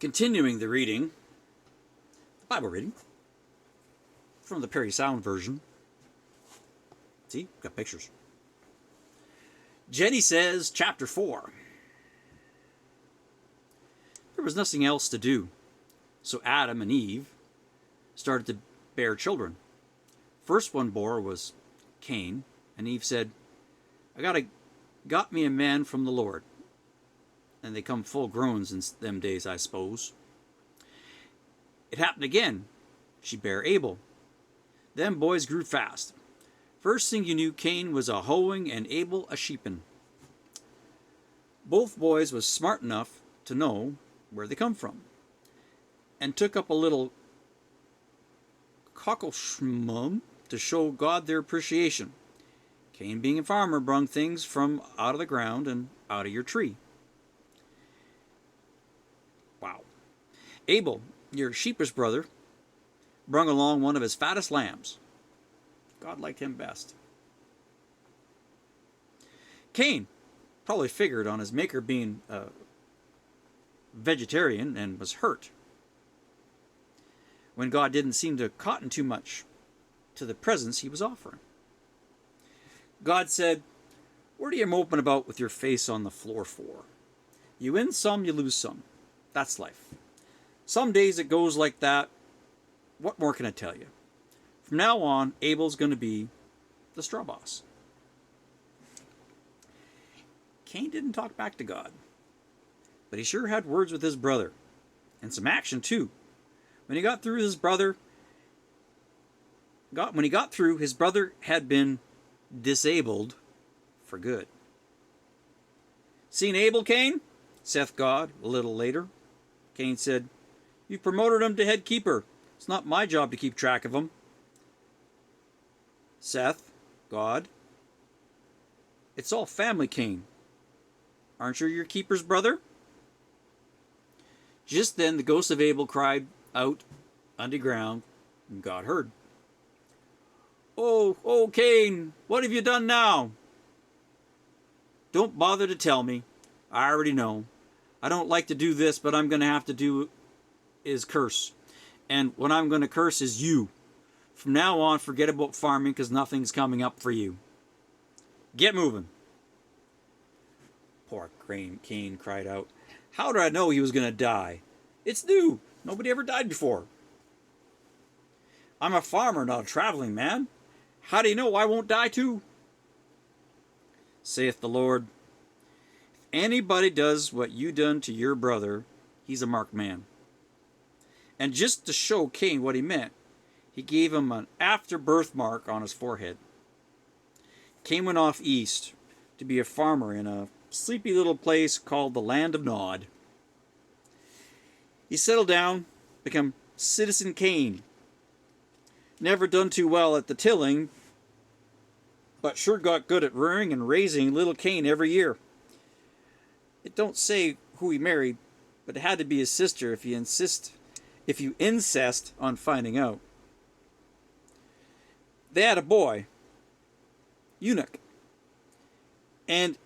Continuing the reading, Bible reading, from the Parry Sound version. See, got pictures. Jennysez, chapter 4. There was nothing else to do, so Adam and Eve started to bear children. First one bore was Cain, and Eve said, got me a man from the Lord. And they come full growns in them days, I suppose. It happened again. She bare Abel. Them boys grew fast. First thing you knew, Cain was a hoeing and Abel a sheeping. Both boys was smart enough to know where they come from, and took up a little cockleschmum to show God their appreciation. Cain, being a farmer, brung things from out of the ground and out of your tree. Wow. Abel, your sheepish brother, brung along one of his fattest lambs. God liked him best. Cain probably figured on his maker being a vegetarian and was hurt when God didn't seem to cotton too much to the presents he was offering. God said, "What are you moping about with your face on the floor for? You win some, you lose some. That's life. Some days it goes like that. What more can I tell you? From now on, Abel's going to be the straw boss." Cain didn't talk back to God, but he sure had words with his brother, and some action too. When he got through, his brother had been disabled for good. "Seen Abel, Cain?" saith God a little later. Cain said, "You promoted him to head keeper. It's not my job to keep track of him." Saith God, "It's all family, Cain. Aren't you your keeper's brother?" Just then the ghost of Abel cried out underground, and God heard. Oh, Cain, what have you done now?" "Don't bother to tell me. I already know. I don't like to do this, but I'm going to have to do is curse. And what I'm going to curse is you. From now on, forget about farming because nothing's coming up for you. Get moving." Poor Cain cried out, "How did I know he was going to die? It's new. Nobody ever died before. I'm a farmer, not a traveling man. How do you know I won't die too?" Saith the Lord, "If anybody does what you done to your brother, he's a marked man." And just to show Cain what he meant, he gave him an afterbirth mark on his forehead. Cain went off east to be a farmer in a sleepy little place called the Land of Nod. He settled down, become Citizen Cain. Never done too well at the tilling, but sure got good at rearing and raising little Cain every year. It don't say who he married, but it had to be his sister if you incest on finding out. They had a boy, Eunuch, and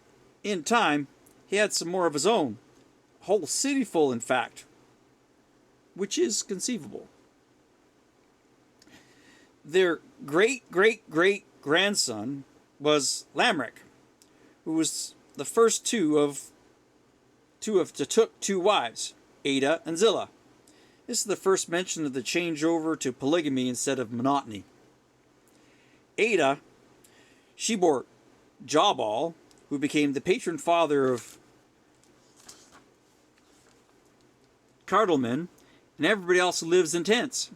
in time he had some more of his own, a whole city full, in fact, which is conceivable. Their great-great-great-grandson was Lamech, who was the first to took two wives, Ada and Zillah. This is the first mention of the changeover to polygamy instead of monotony. Ada, she bore Jabal, who became the patron father of Cardleman, and everybody else who lives in tents.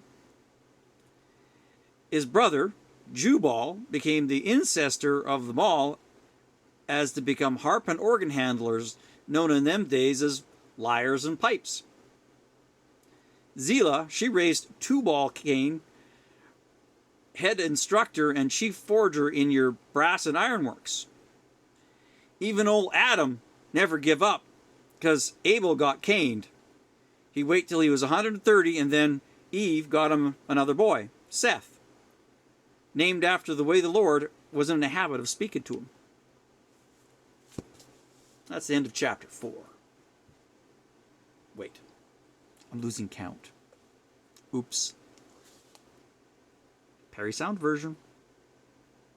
His brother, Jubal, became the incestor of them all, as to become harp and organ handlers, known in them days as lyres and pipes. Zillah, she raised Tubal Cain, head instructor and chief forger in your brass and ironworks. Even old Adam never give up, because Abel got caned. He waited till he was 130, and then Eve got him another boy, Seth, named after the way the Lord was in the habit of speaking to him. That's the end of chapter 4. Wait. I'm losing count. Oops. Parry sound version.